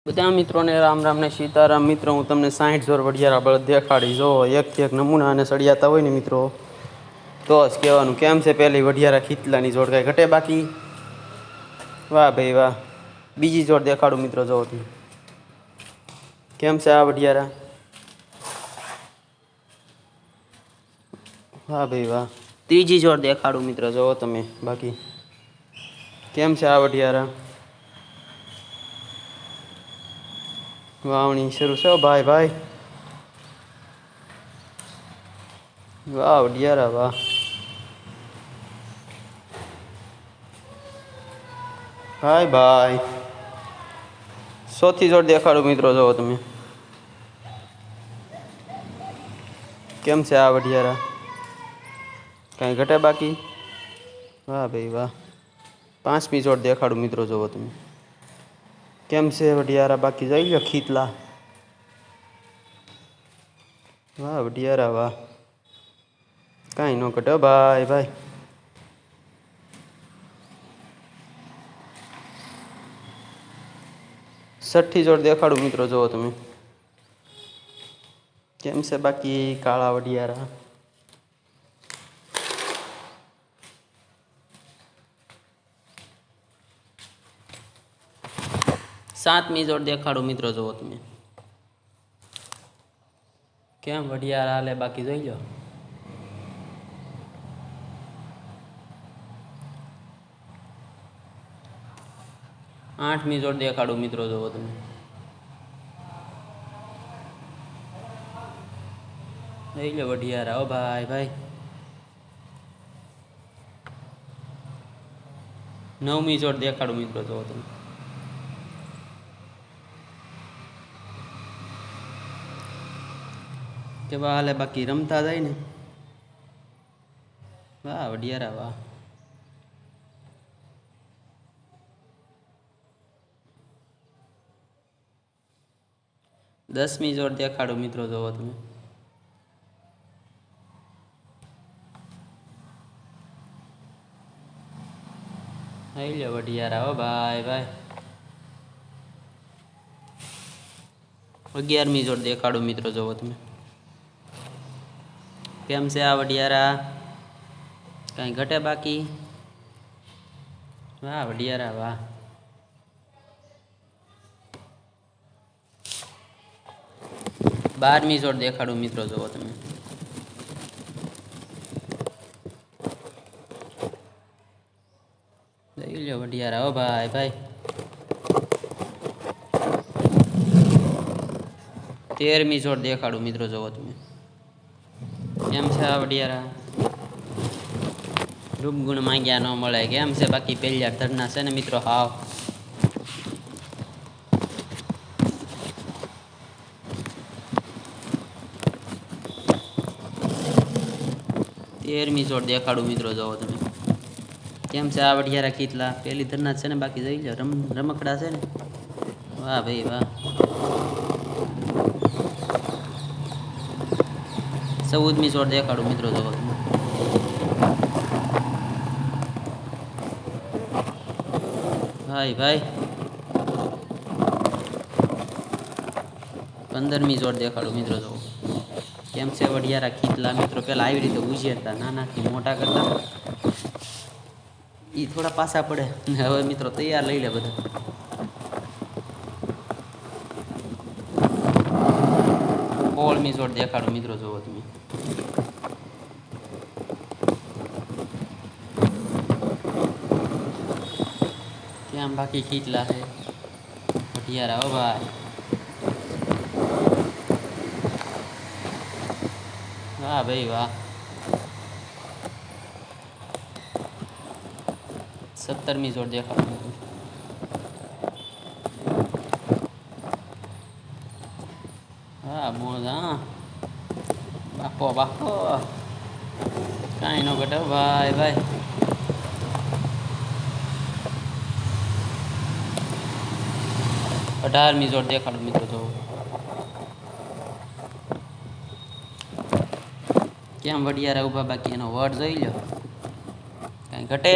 બધા મિત્રોને રામ રામ ને સીતારામ। મિત્રો હું તમને 60 જોર વડિયારા બળદ દેખાડી। જો એકથી એક નમૂના અને સળિયાતા હોય ને મિત્રો તો જ કહેવાનું કેમ છે। પહેલી વડિયારા ખીતલાની જોડ કાંઈ ઘટે બાકી? વાહ ભાઈ વાહ। બીજી જોડ દેખાડું મિત્રો, જોવો તમે કેમ છે આ વડિયારા। વાહ ભાઈ વાહ। ત્રીજી જોડ દેખાડું મિત્રો, જોવો તમે બાકી કેમ છે આ વડિયારા। વાવણી શરૂ છે ભાઈ ભાઈ। વાહ વડિયારા વાહ। ભાઈ ભાઈ ચોથી જોડ દેખાડું મિત્રો, જોવો તમે કેમ છે આ વડિયારા। કાંઈ ઘટે બાકી? વાહ ભાઈ વાહ। પાંચમી જોડ દેખાડું મિત્રો, જોવો તમે કેમ છે વડિયારા બાકી। જઈ લો ખીતલા। વાહ વડિયારા વાહ। કાંઈ ન ઘટે ભાઈ ભાઈ। છઠ્ઠી જોડ દેખાડું મિત્રો, જોવો તમે કેમ છે બાકી કાળા વડિયારા। સાતમી જોડ દેખાડું મિત્રો, જોવો તમે કેમ વડિયારા હાલે બાકી। જોઈ લો। આઠમી જોડ દેખાડું મિત્રો, જોવો તમે જોઈ લો વડિયારા ઓ ભાઈ ભાઈ। નવમી જોડ દેખાડું મિત્રો, જોવો તમે કેવા હાલે બાકી। રમતા જાય ને। વાહ વડિયારા વાહ। દસમી જોડ દેખાડું મિત્રો, જોવો તમે જોઈ લો વડિયારા ઓ ભાઈ ભાઈ। 11મી જોડ દેખાડું મિત્રો, જોવો તમે કેમ છે આ વડિયારા। કાંઈ ઘટે બાકી? વાહ વડિયારા વાહ। 12મી જોડ દેખાડું મિત્રો, જોવો તમે જોઈ લો વડિયારા ઓ ભાઈ ભાઈ। 13મી જોડ દેખાડું મિત્રો, જોવો તમે કેમ છે આ વડિયારા। રૂપગુણ માંગ્યા ન મળે કેમ છે બાકી। પેલિયા ધરના છે ને મિત્રો હાવ। તેરમી જોડ દેખાડું મિત્રો, જોવો તમે કેમ છે આ વડિયારા ખીતલા। પેલી ધરના છે ને બાકી। જોઈ લો રમકડા છે ને। વાહ ભાઈ વાહ। 14મી જોડ દેખાડું મિત્રો, જોવો તમે ભાઈ ભાઈ। 15મી જોડ દેખાડું મિત્રો, જોવો કેમ છે વડિયારા ખીતલા મિત્રો। પેલા આવી રીતે ઉછેરતા નાનાથી મોટા કરતા। ઈ થોડા પાસા પડે ને હવે મિત્રો તૈયાર લઈ લે બધા। 16મી જોડ દેખાડું મિત્રો, જોવો તમે કેમ બાકી ખીચલા છે વડિયારા ઓ ભાઈ। વાહ ભાઈ વાહ। 17મી જોડ દેખાડું મિત્રો, હા મોજ હા બાપો બાપો। કાંઈ ન ઘટે ભાઈ ભાઈ। 18મી જોડ દેખાડું મિત્રો, જોવો કેમ વડિયારા ઊભા બાકી। એનો વડ જોઈ લો કાંઈ ઘટે।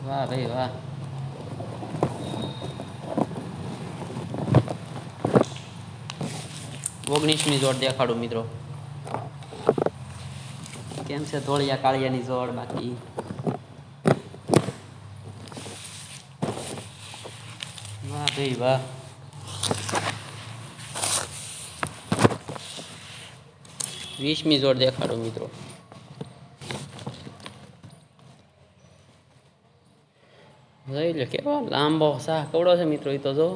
વાહ ભાઈ વાહ। 19મી જોડ દેખાડું મિત્રો. કેમ છે ધોળિયા કાળિયાની જોડ બાકી? વાહ ભાઈ વાહ. 20મી જોડ દેખાડું મિત્રો. જોઈ લો કેવો લાંબો શાહ કવડો છે મિત્રો, એ તો જો.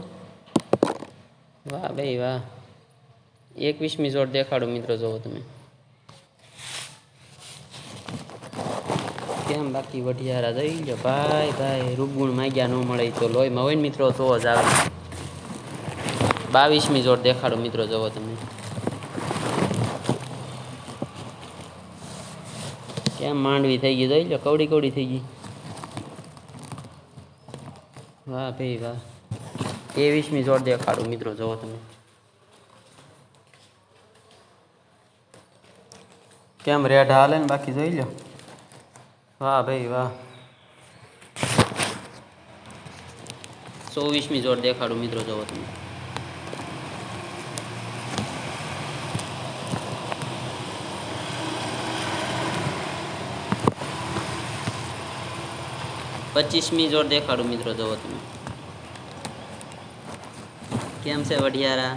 વાહ ભાઈ વાહ. 21મી જોડ દેખાડો મિત્રો, જોવો તમે. કેમ બાકી વઢિયારા જોઈ લો ભાઈ ભાઈ. રૂપગુણ માગ્યા ન મળે તો લોહીમાં હોય ને મિત્રો, તો જ આવે. 22મી જોડ દેખાડો મિત્રો, જોવો તમે. કેમ માંડવી થઈ ગઈ જોઈ લો, કવડી કવડી થઈ ગઈ. વાહ ભાઈ વાહ. 23મી જોડ દેખાડું મિત્રો, જોવો તમે. કેમ રેડ હાલે ને બાકી જોઈ લો. વાહ ભાઈ વાહ. 24મી જોડ દેખાડું મિત્રો, જોવો તમે. પચીસમી જોડ દેખાડું મિત્રો, જોવો તમે. કેમ છે વઢિયારા?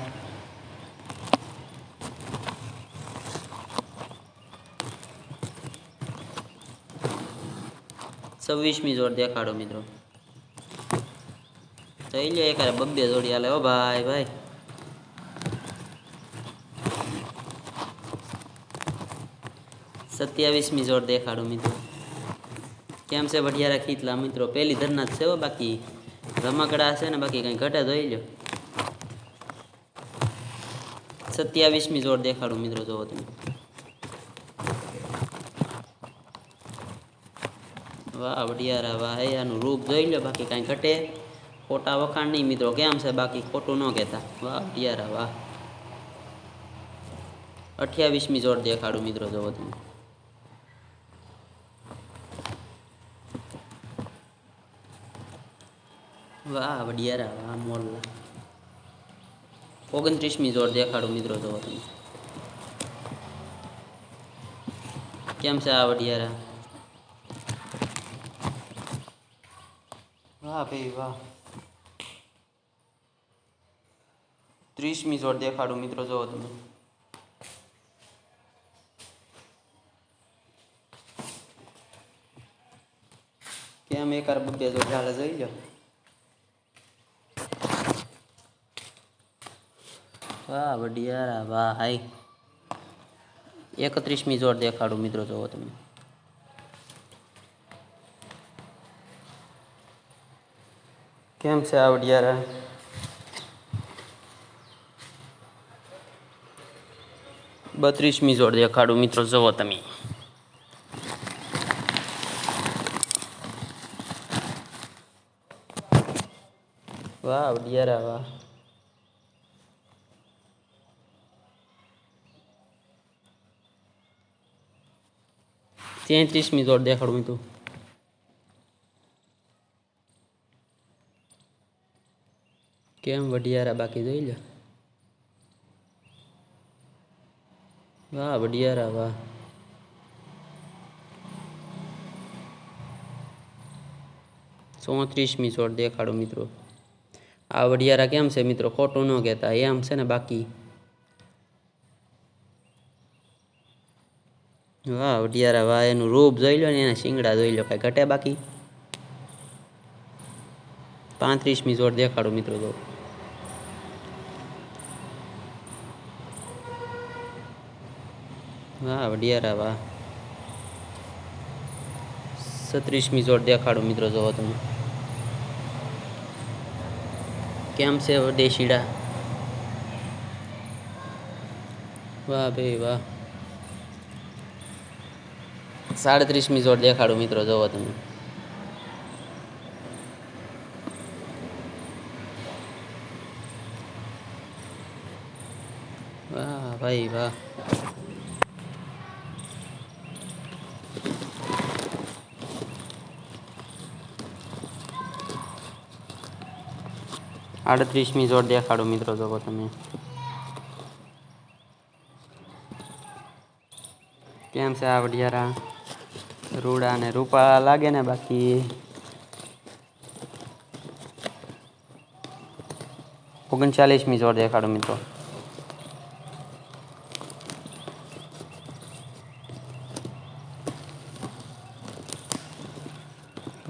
છવ્વીસમી જોડ દેખાડો મિત્રો. જોઈ લો એક બબ્બે જોડી હાલે હો ભાઈ ભાઈ. 27મી જોડ દેખાડો મિત્રો. કેમ છે વઢિયારા ખીચલા મિત્રો? પેલી ધરના જ છે હો, બાકી રમકડા છે ને, બાકી કઈ ઘટે જોઈ લો. 27મી જોડ દેખાડું મિત્રો, જોવો તમે. વાહ વઢિયારા વાહ. આનું રૂપ જોઈ લો, બાકી કઈ ઘટે. ખોટા વખાણ નહીં મિત્રો. કેમ છે બાકી? ખોટું ન કહેતા. વાહ વઢિયારા વાહ. 28મી જોડ દેખાડું મિત્રો, જોવો તમે. વાહ વઢિયારા વાહ મોરલા. 29મી જોડ દેખાડું મિત્રો, જોવો તમે. કેમ છે આ વઢિયારા? વાહ ભાઈ વાહ. 30મી જોડ દેખાડું મિત્રો, જોવો તમે. કેમ એકાર બબ્બે જોડ હાલે જોઈ લો. વાહ વઢિયારા વાહ હાઈ. 31મી જોડ દેખાડું મિત્રો, જોવો તમે. કેમ છે આ વઢિયારા? 32મી જોડ દેખાડું મિત્રો, જોવો તમે. વાહ વઢિયારા વાહ. 33મી જોડ દેખાડું મિત્રો. કેમ વઢિયારા બાકી જોઈ લો. વાહ વઢિયારા વાહ. 34મી જોડ દેખાડો મિત્રો. આ વઢિયારા કેમ છે મિત્રો? ખોટું ન કહેતા. એમ છે ને બાકી. વાહ વઢિયારા વાહ. એનું રૂપ જોઈ લો ને, એના શિંગડા જોઈ લો, કઈ ઘટે બાકી? 35મી જોડ દેખાડો મિત્રો, જો. વાહ વઢિયારા વાહ. 36મી જોડ દેખાડો મિત્રો, જોવો તમે. કેમ છે દેશીડા? વાહ ભાઈ વાહ. 37મી જોડ દેખાડો મિત્રો, જોવો તમે. વાહ ભાઈ વાહ. 38મી જોડ દેખાડો મિત્રો, જોવો તમે. કેમ છે આ વઢિયારા? રૂડા ને રૂપા લાગે ને બાકી 39મી જોડ દેખાડો મિત્રો.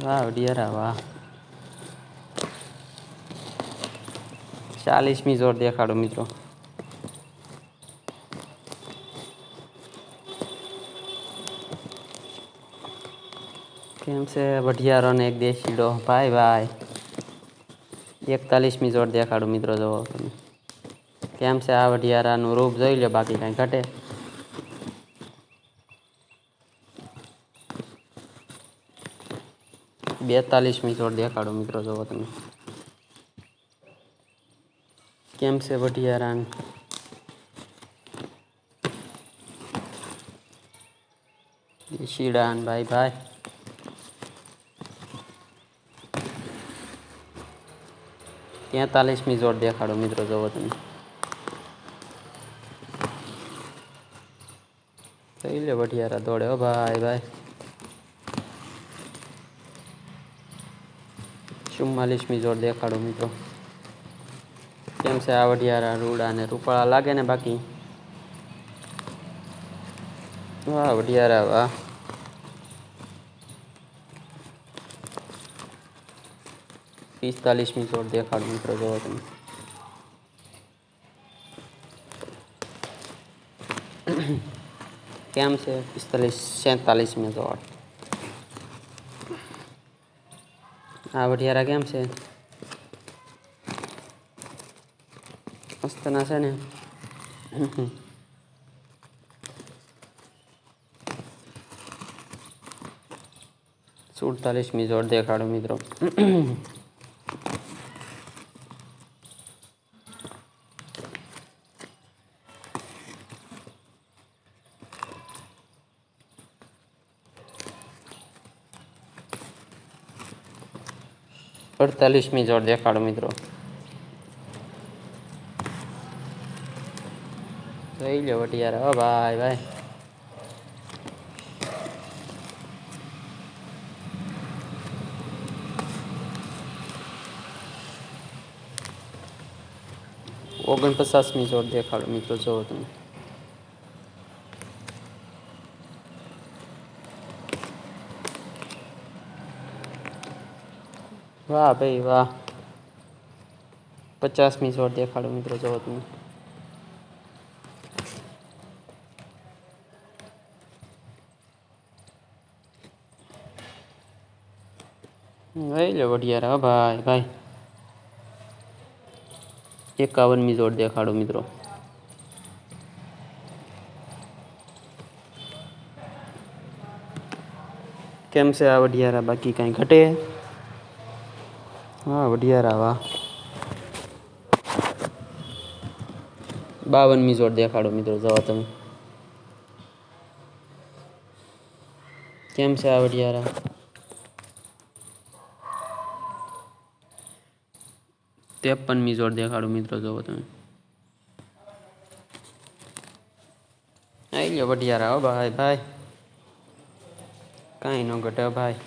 વાહ વઢિયારા વાહ. 40મી જોડ દેખાડો મિત્રો. કેમ છે વઢિયારો ને એક દેશીડો ભાઈ ભાઈ. 41મી જોડ દેખાડો મિત્રો. જોવો તમે કેમ છે આ વઢિયારાનું રૂપ જોઈ લો, બાકી કાંઈ ઘટે. 42મી જોડ દેખાડો મિત્રો. જોવો તમે કેમ છે વઢિયારાન. દેશીડાન ભાઈ ભાઈ. 43મી જોડ દેખાડો મિત્રો. જોવો તમે જોઈ લે વઢિયારા દોડે હો ભાઈ ભાઈ. 44મી જોડ દેખાડો મિત્રો. કેમ છે આ વઢિયારા? રૂડા ને રૂપાળા લાગે ને બાકી. વાહ વઢિયારા વાહ. 45મી જોડ દેખાડો મિત્રો. જોવો તમે કેમ છે 47મી જોડ. આ વઢિયારા કેમ છે? મસ્તના છે ને. 47મી જોડ દેખાડો મિત્રો. અડતાલીસમી જોડ દેખાડો મિત્રો. જોઈ લો વઢિયારા હો ભાઈ ભાઈ. ઓગણપચાસમી જોડ દેખાડો મિત્રો. જોવો તમે વાહ ભાઈ વાહ. 50મી જોડ દેખાડો મિત્રો. જોવો તમે લઈ લો વઢિયારા ભાઈ ભાઈ. 51મી જોડ દેખાડો મિત્રો. કેમ છે આ વઢિયારા? બાકી કાંઈ ઘટે. વાહ વઢિયારા વાહ. 52મી જોડ દેખાડો મિત્રો. જોવો તમે કેમ છે આ વઢિયારા? 53મી જોડ દેખાડો મિત્રો. જોવો તમે આવી લો વઢિયારા હો ભાઈ ભાઈ. કાંઈ ન ઘટે ભાઈ.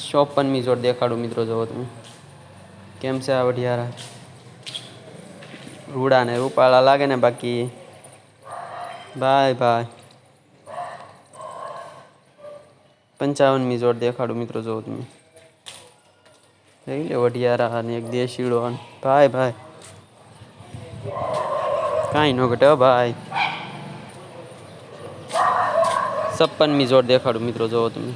54મી જોડ દેખાડો મિત્રો. જોવો તમે કેમ છે આ વઢિયારા? રૂડા ને રૂપાળા લાગે ને બાકી ભાઈ ભાઈ. 55મી જોડ દેખાડો મિત્રો. જોવો તમે લઈ લે વઢિયારા અને એક દેશીડો ભાઈ ભાઈ. કાંઈ ન ઘટે ભાઈ. 56મી જોડ દેખાડો મિત્રો. જોવો તમે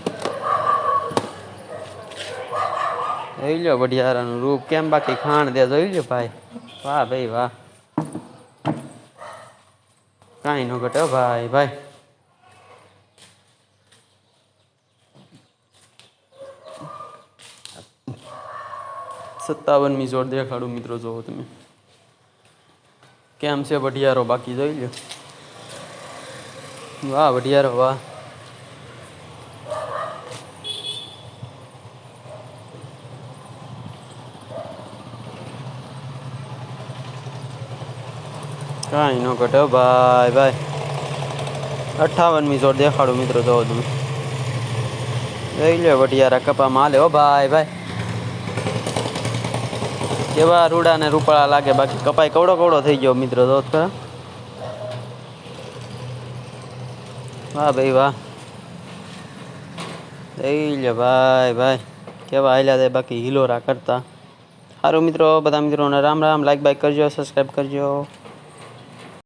જોઈ લો વઢિયારાનું રૂપ કેમ બાકી ખાણ દે. જોઈ લો ભાઈ. વાહ ભાઈ વાહ. કાંઈ ન ઘટે ભાઈ ભાઈ. 57મી જોડ દેખાડો મિત્રો. જોવો તમે કેમ છે વઢિયારો? બાકી જોઈ લો. વાહ વઢિયારો વાહ. કાંઈ ન ઘટે હો ભાઈ ભાઈ 58મી જોડ દેખાડું મિત્રો જો તમે જોઈ લે વઢિયારા કપામાં હાલે હો ભાઈ ભાઈ કેવા રૂડા ને રૂપાળા લાગે બાકી કપાઈ કવડો કવડો થઈ ગયો મિત્રો જો ખરા વાહ ભાઈ વાહ જોઈ લે ભાઈ ભાઈ કેવા હાલ્યા જાય બાકી હિલોરા કરતા સારું મિત્રો બધા મિત્રોને રામ રામ લાઈક બાઈક કરજો સબસ્ક્રાઈબ કરજો